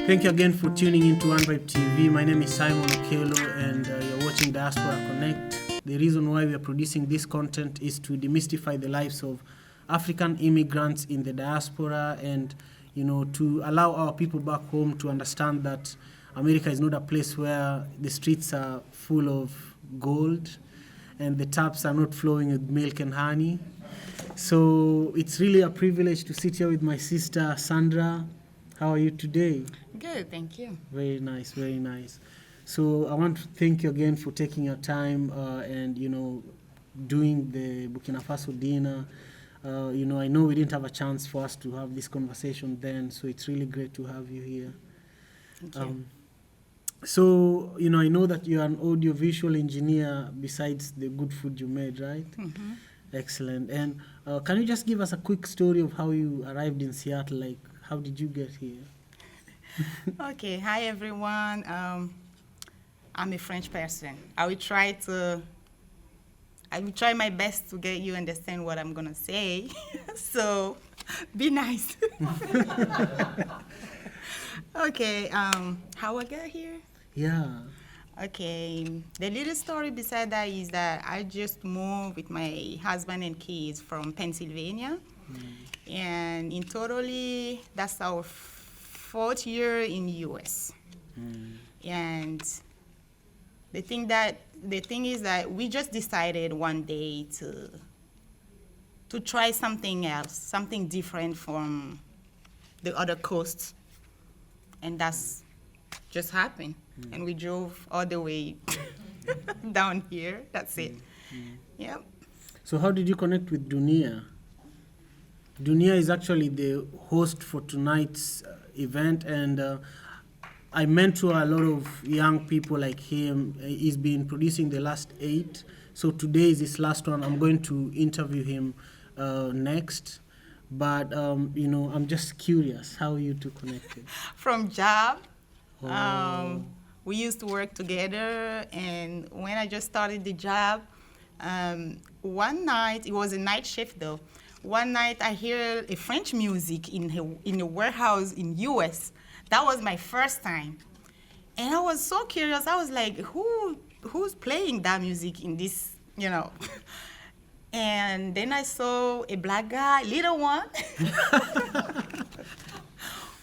Thank you again for tuning into One Vibe TV. My name is Simon Okelo and you're watching Diaspora Connect. The reason why we are producing this content is to demystify the lives of African immigrants in the diaspora and, to allow our people back home to understand that America is not a place where the streets are full of gold and the taps are not flowing with milk and honey. So it's really a privilege to sit here with my sister, Sandra. How are you today? Good, thank you. Very nice, very nice. So I want to thank you again for taking your time and, doing the Burkina Faso dinner. I know we didn't have a chance for us to have this conversation then, so it's really great to have you here. Thank you. So, I know that you're an audiovisual engineer besides the good food you made, right? Mm-hmm. Excellent. And can you just give us a quick story of how you arrived in Seattle? Like, how did you get here? Okay, hi everyone. I'm a French person. I will try my best to get you understand what I'm gonna say. So, be nice. Okay, how I got here? Yeah. Okay, the little story beside that is that I just moved with my husband and kids from Pennsylvania. And in totally, that's our fourth year in U.S. And the thing is that we just decided one day to try something else, something different from the other coasts, and that's just happened. And we drove all the way down here. That's it. Yep. So how did you connect with Dunia? Dunia is actually the host for tonight's event, and I mentor a lot of young people like him. He's been producing the last 8, so today is his last one. I'm going to interview him next, but I'm just curious how you two connected. From job. Oh. We used to work together, and when I just started the job, one night, it was a night shift though. One night I hear a French music in a warehouse in US. That was my first time. And I was so curious. I was like, who's playing that music in this, And then I saw a black guy, little one,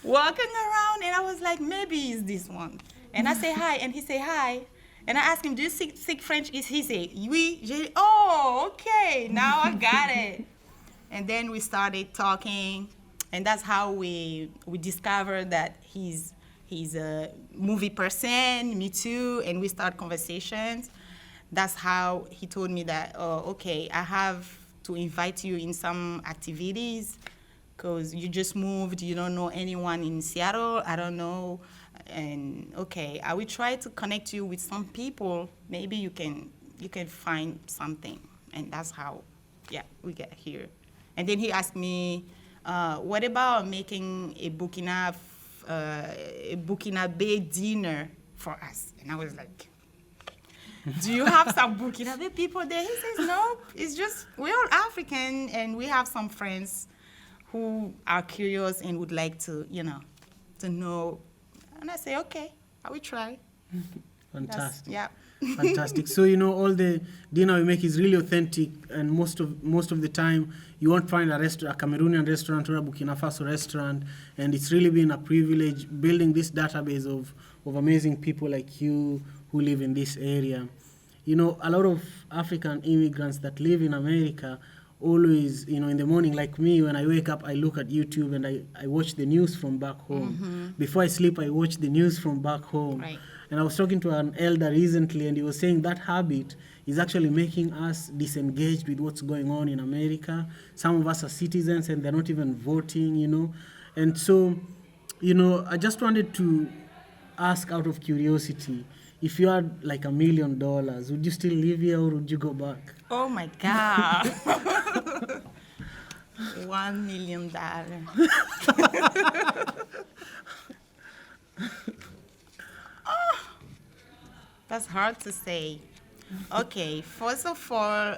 walking around, and I was like, maybe it's this one. And I say hi, and he say hi. And I asked him, do you speak French? He say, oui. Oh, okay, now I got it. And then we started talking, and that's how we discovered that he's a movie person, me too, and we start conversations. That's how he told me that, oh, okay, I have to invite you in some activities because you just moved, you don't know anyone in Seattle, I don't know, and okay, I will try to connect you with some people. Maybe you can find something, and that's how, we get here. And then he asked me, what about making a Burkinabe dinner for us? And I was like, do you have some Burkinabe people there? He says, no, it's just, we're all African, and we have some friends who are curious and would like to, to know. And I say, okay, I will try. Fantastic. Yeah. Fantastic. So, all the dinner we make is really authentic, and most of the time you won't find a Cameroonian restaurant or a Burkina Faso restaurant, and it's really been a privilege building this database of amazing people like you who live in this area. A lot of African immigrants that live in America always, in the morning, like me, when I wake up, I look at YouTube and I watch the news from back home. Mm-hmm. Before I sleep, I watch the news from back home. Right. And I was talking to an elder recently, and he was saying that habit is actually making us disengaged with what's going on in America. Some of us are citizens, and they're not even voting, And so, I just wanted to ask out of curiosity, if you had like $1 million, would you still live here or would you go back? Oh my God. $1 million. That's hard to say. Okay, first of all,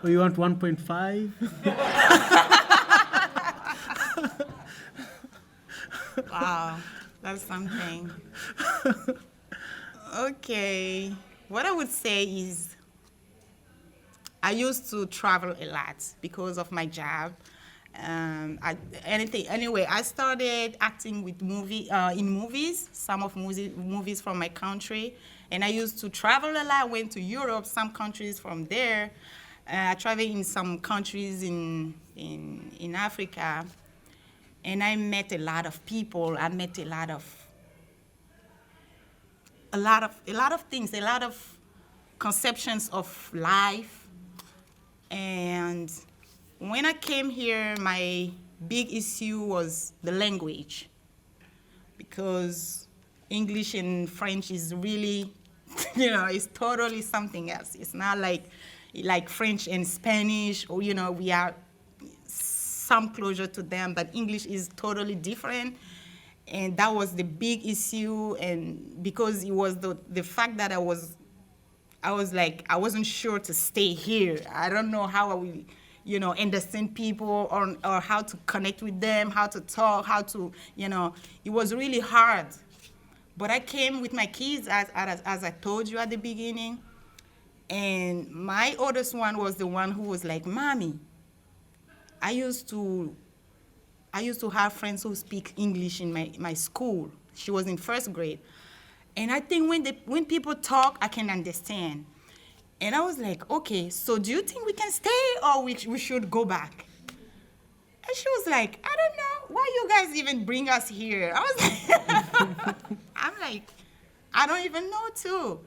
Or you want 1.5? Wow, that's something. Okay, what I would say is I used to travel a lot because of my job. Anyway, I started acting with in movies, some of movies from my country, and I used to travel a lot. Went to Europe, some countries from there. I traveled in some countries in Africa, and I met a lot of people. I met a lot of things, a lot of conceptions of life. And when I came here, my big issue was the language, because English and French is really, it's totally something else. It's not like French and Spanish, or, we are some closer to them, but English is totally different. And that was the big issue, and because it was the fact that I was like, I wasn't sure to stay here. I don't know how I will, understand people, or how to connect with them, how to talk, how to, it was really hard. But I came with my kids, as I told you at the beginning, and my oldest one was the one who was like, Mommy, I used to have friends who speak English in my school. She was in first grade. And I think when people talk, I can understand. And I was like, okay, so do you think we can stay, or we should go back? And she was like, I don't know. Why you guys even bring us here? I was like, I'm like, I don't even know too.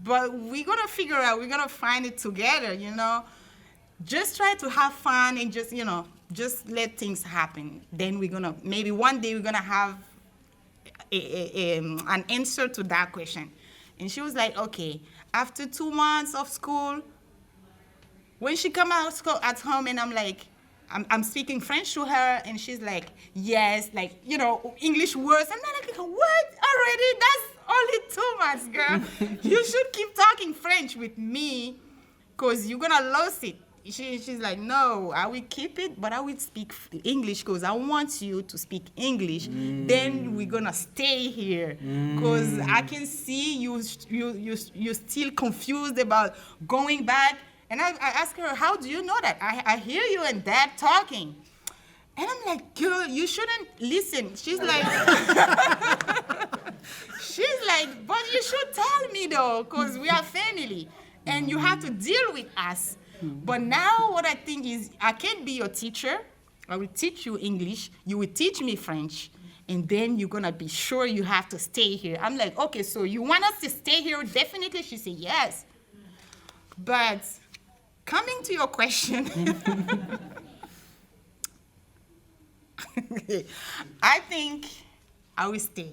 But we're going to figure out, we're going to find it together, Just try to have fun and just let things happen. Then maybe one day we're going to have an answer to that question. And she was like, okay, after 2 months of school, when she come out at home, and I'm like, I'm speaking French to her, and she's like, yes, like, English words. And I'm like, what? Already? That's only 2 months, girl. You should keep talking French with me, because you're going to lose it. She's like, no, I will keep it, but I will speak English, because I want you to speak English. Then we're going to stay here, because I can see you're still confused about going back. And I asked her, how do you know that? I hear you and Dad talking. And I'm like, girl, you shouldn't listen. She's like, but you should tell me, though, because we are family, and you have to deal with us. But now what I think is, I can be your teacher. I will teach you English. You will teach me French. And then you're going to be sure you have to stay here. I'm like, okay, so you want us to stay here definitely? She said, yes. But coming to your question, I think I will stay.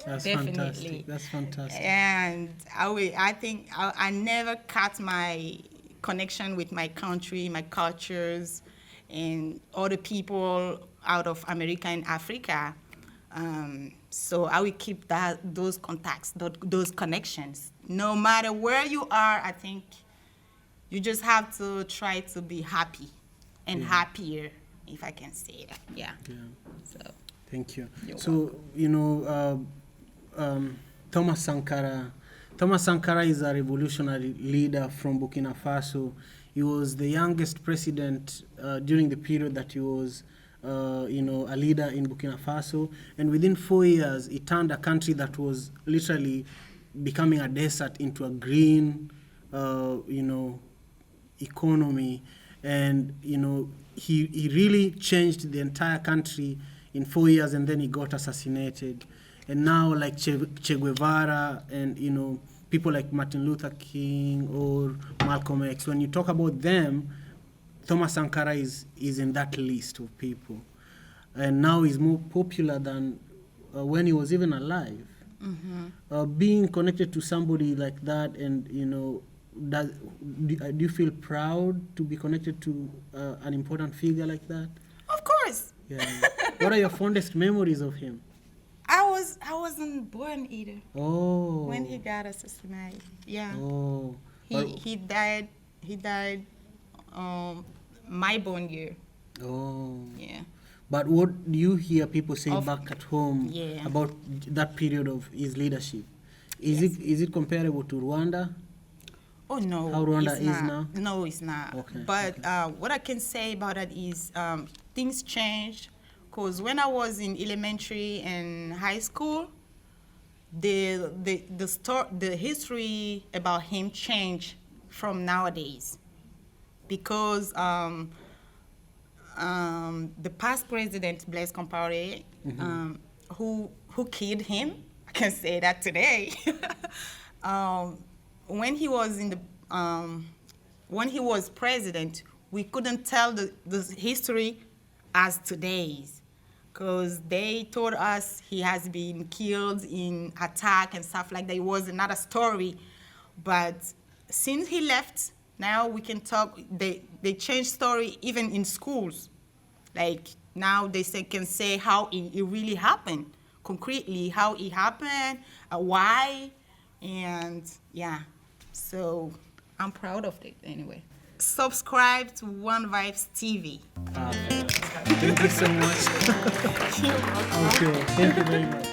That's definitely. Fantastic. That's fantastic. And I think I never cut my connection with my country, my cultures, and other people out of America and Africa. So I will keep those contacts, those connections. No matter where you are, I think you just have to try to be happy and happier, if I can say that. Yeah. So. Thank you. You're welcome. Thomas Sankara. Thomas Sankara is a revolutionary leader from Burkina Faso. He was the youngest president during the period that he was, a leader in Burkina Faso. And within 4 years, he turned a country that was literally becoming a desert into a green, economy. And, he really changed the entire country in 4 years, and then he got assassinated. And now, like Che Guevara and, people like Martin Luther King or Malcolm X, when you talk about them, Thomas Sankara is in that list of people. And now he's more popular than when he was even alive. Mm-hmm. Being connected to somebody like that, and, do you feel proud to be connected to an important figure like that? Of course. Yeah. What are your fondest memories of him? I wasn't born either. Oh. When he got assassinated. Yeah. Oh. He died my born year. Oh. Yeah. But what do you hear people say back at home Yeah. about that period of his leadership? Yes. Is it comparable to Rwanda? Oh no, How Rwanda it's is not. now? No, it's not. Okay, But what I can say about that is things changed. Cause when I was in elementary and high school, the history about him changed from nowadays, because the past president Blaise Compaoré, who killed him, I can say that today. When he was when he was president, we couldn't tell the history as today's, because they told us he has been killed in attack and stuff like that. It was another story. But since he left, now we can talk. They changed story even in schools. Like now they can say how it really happened, concretely how it happened, why, and yeah. So I'm proud of it anyway. Subscribe to One Vibes TV. Thank you so much. Okay, thank you very much.